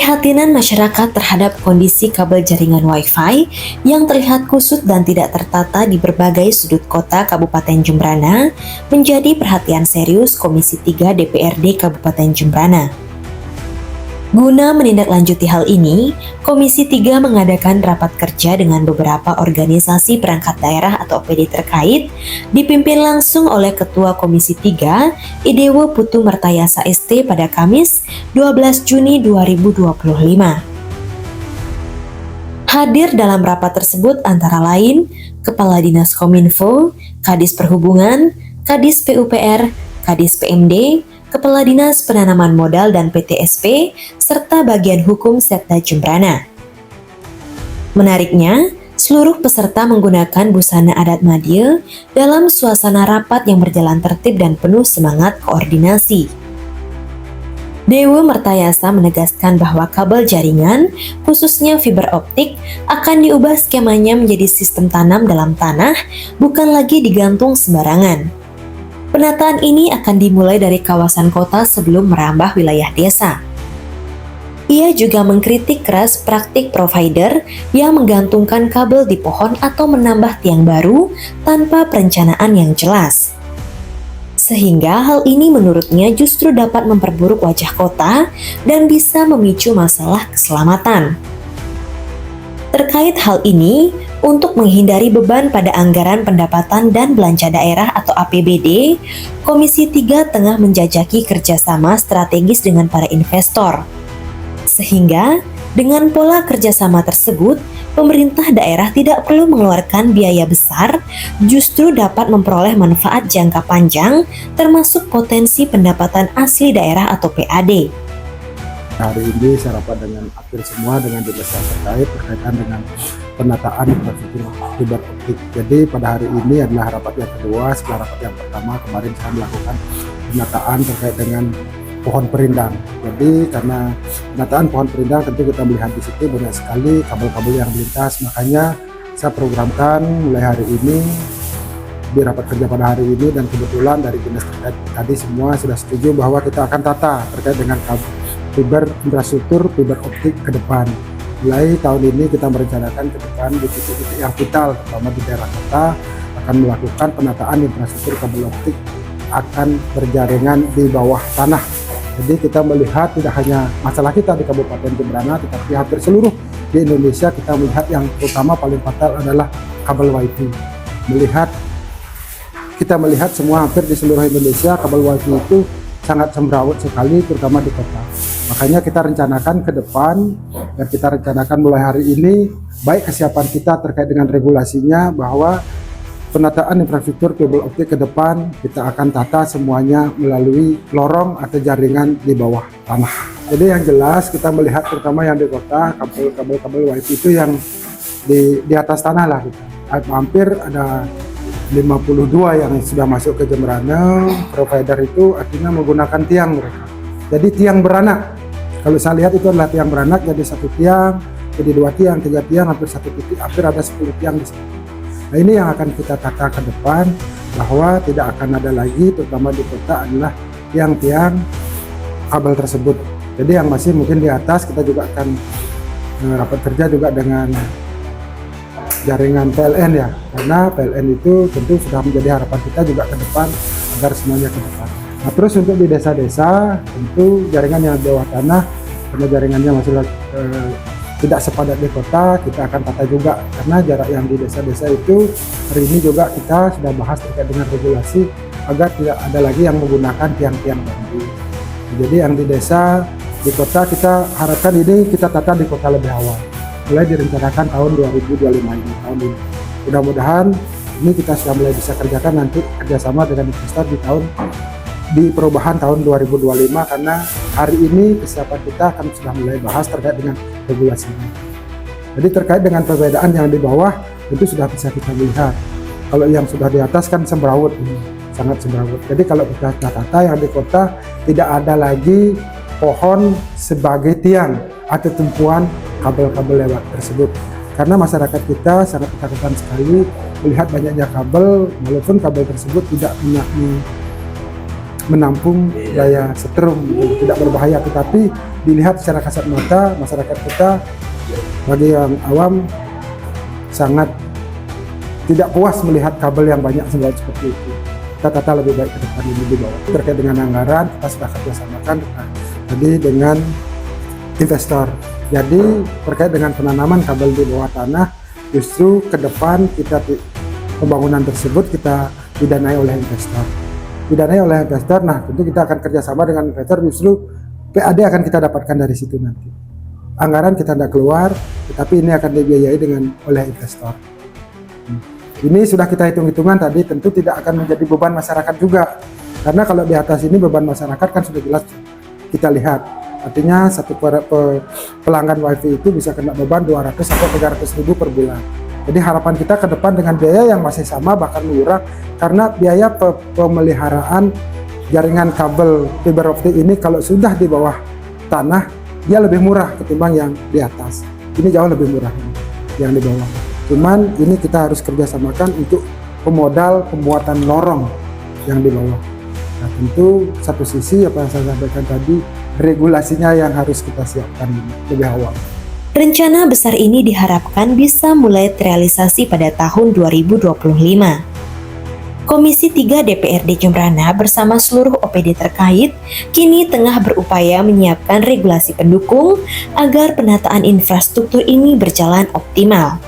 Keprihatinan masyarakat terhadap kondisi kabel jaringan Wi-Fi yang terlihat kusut dan tidak tertata di berbagai sudut kota Kabupaten Jembrana menjadi perhatian serius Komisi 3 DPRD Kabupaten Jembrana. Guna menindaklanjuti hal ini, Komisi 3 mengadakan rapat kerja dengan beberapa organisasi perangkat daerah atau OPD terkait, dipimpin langsung oleh Ketua Komisi 3, Idewo Putu Mertayasa ST pada Kamis 12 Juni 2025. Hadir dalam rapat tersebut antara lain Kepala Dinas Kominfo, Kadis Perhubungan, Kadis PUPR, Kadis PMD, Kepala Dinas Penanaman Modal dan PTSP, serta bagian hukum Setda Jembrana. Menariknya, seluruh peserta menggunakan busana adat Madya dalam suasana rapat yang berjalan tertib dan penuh semangat koordinasi. Dewa Mertayasa menegaskan bahwa kabel jaringan, khususnya fiber optik, akan diubah skemanya menjadi sistem tanam dalam tanah, bukan lagi digantung sembarangan. Penataan ini akan dimulai dari kawasan kota sebelum merambah wilayah desa. Ia juga mengkritik keras praktik provider yang menggantungkan kabel di pohon atau menambah tiang baru tanpa perencanaan yang jelas. Sehingga hal ini menurutnya justru dapat memperburuk wajah kota dan bisa memicu masalah keselamatan. Terkait hal ini, untuk menghindari beban pada anggaran pendapatan dan belanja daerah atau APBD, Komisi 3 tengah menjajaki kerjasama strategis dengan para investor. Sehingga, dengan pola kerjasama tersebut, pemerintah daerah tidak perlu mengeluarkan biaya besar, justru dapat memperoleh manfaat jangka panjang, termasuk potensi pendapatan asli daerah atau PAD. Hari ini saya rapat dengan hampir semua dengan dinas terkait berkaitan dengan penataan infrastruktur fiber optik. Jadi pada hari ini adalah rapat yang kedua setelah rapat yang pertama kemarin saya melakukan penataan terkait dengan pohon perindang. Jadi karena penataan pohon perindang tentu kita melihat di situ banyak sekali kabel-kabel yang melintas, makanya saya programkan mulai hari ini di rapat kerja pada hari ini, dan kebetulan dari dinas terkait tadi semua sudah setuju bahwa kita akan tata terkait dengan fiber infrastruktur fiber optik ke depan. Mulai tahun ini kita merencanakan ke depan di titik-titik yang vital, terutama di daerah kota, akan melakukan penataan infrastruktur kabel optik akan berjaringan di bawah tanah. Jadi kita melihat tidak hanya masalah kita di Kabupaten Jembrana, tetapi hampir seluruh di Indonesia kita melihat yang terutama paling fatal adalah kabel WiFi. Kita melihat semua hampir di seluruh Indonesia kabel WiFi itu sangat semrawut sekali, terutama di kota. Makanya kita rencanakan ke depan, dan kita rencanakan mulai hari ini, baik kesiapan kita terkait dengan regulasinya, bahwa penataan infrastruktur kabel optik ke depan kita akan tata semuanya melalui lorong atau jaringan di bawah tanah. Jadi yang jelas kita melihat terutama yang di kota, kabel-kabel WiFi itu yang di atas tanah lah kita. Hampir ada 52 yang sudah masuk ke Jembrana. Provider itu artinya menggunakan tiang mereka. Jadi tiang beranak. Kalau saya lihat itu adalah tiang beranak, jadi satu tiang, jadi 2 tiang, 3 tiang, hampir satu titik, hampir ada 10 tiang di sini. Nah ini yang akan kita tata ke depan, bahwa tidak akan ada lagi, terutama di kota adalah tiang-tiang kabel tersebut. Jadi yang masih mungkin di atas kita juga akan rapat kerja juga dengan jaringan PLN ya, karena PLN itu tentu sudah menjadi harapan kita juga ke depan agar semuanya ke depan. Nah terus untuk di desa-desa tentu jaringan yang di bawah tanah, karena jaringannya masih tidak sepadat di kota, kita akan tata juga, karena jarak yang di desa-desa itu hari ini juga kita sudah bahas terkait dengan regulasi agar tidak ada lagi yang menggunakan tiang-tiang bambu. Jadi yang di desa, di kota kita harapkan ini kita tata di kota lebih awal, mulai direncanakan tahun 2025 ini, tahun ini. Mudah-mudahan ini kita sudah mulai bisa kerjakan nanti kerjasama dengan investor di perubahan tahun 2025, karena hari ini kesiapan kita akan sudah mulai bahas terkait dengan regulasinya. Jadi terkait dengan perbedaan yang di bawah itu sudah bisa kita lihat. Kalau yang sudah di atas kan semrawut, ini sangat semrawut. Jadi kalau kita tata yang di kota tidak ada lagi pohon sebagai tiang atau tumpuan kabel-kabel lewat tersebut, karena masyarakat kita sangat ketakutan sekali melihat banyaknya kabel, walaupun kabel tersebut tidak punya menampung daya setrum gitu, tidak berbahaya, tetapi dilihat secara kasat mata masyarakat kita bagi yang awam sangat tidak puas melihat kabel yang banyak seperti itu. Kita tata lebih baik ke depan ini di bawah. Terkait dengan anggaran, kita sudah kerjasamakan tadi dengan investor. Jadi terkait dengan penanaman kabel di bawah tanah, justru ke depan kita pembangunan tersebut kita didanai oleh investor. Nah tentu kita akan kerjasama dengan investor, justru PAD akan kita dapatkan dari situ nanti. Anggaran kita tidak keluar, tetapi ini akan dibiayai oleh investor. Ini sudah kita hitung-hitungan tadi, tentu tidak akan menjadi beban masyarakat juga. Karena kalau di atas ini beban masyarakat kan sudah jelas kita lihat. Artinya satu pelanggan wifi itu bisa kena beban 200 sampai 300 ribu per bulan. Jadi harapan kita ke depan dengan biaya yang masih sama bahkan murah, karena biaya pemeliharaan jaringan kabel fiber optik ini kalau sudah di bawah tanah dia lebih murah ketimbang yang di atas. Ini jauh lebih murah yang di bawah. Cuman ini kita harus kerjasamakan untuk pemodal pembuatan lorong yang di bawah. Nah tentu satu sisi apa yang saya sampaikan tadi, regulasinya yang harus kita siapkan lebih awal. Rencana besar ini diharapkan bisa mulai terrealisasi pada tahun 2025. Komisi 3 DPRD Jembrana bersama seluruh OPD terkait kini tengah berupaya menyiapkan regulasi pendukung agar penataan infrastruktur ini berjalan optimal.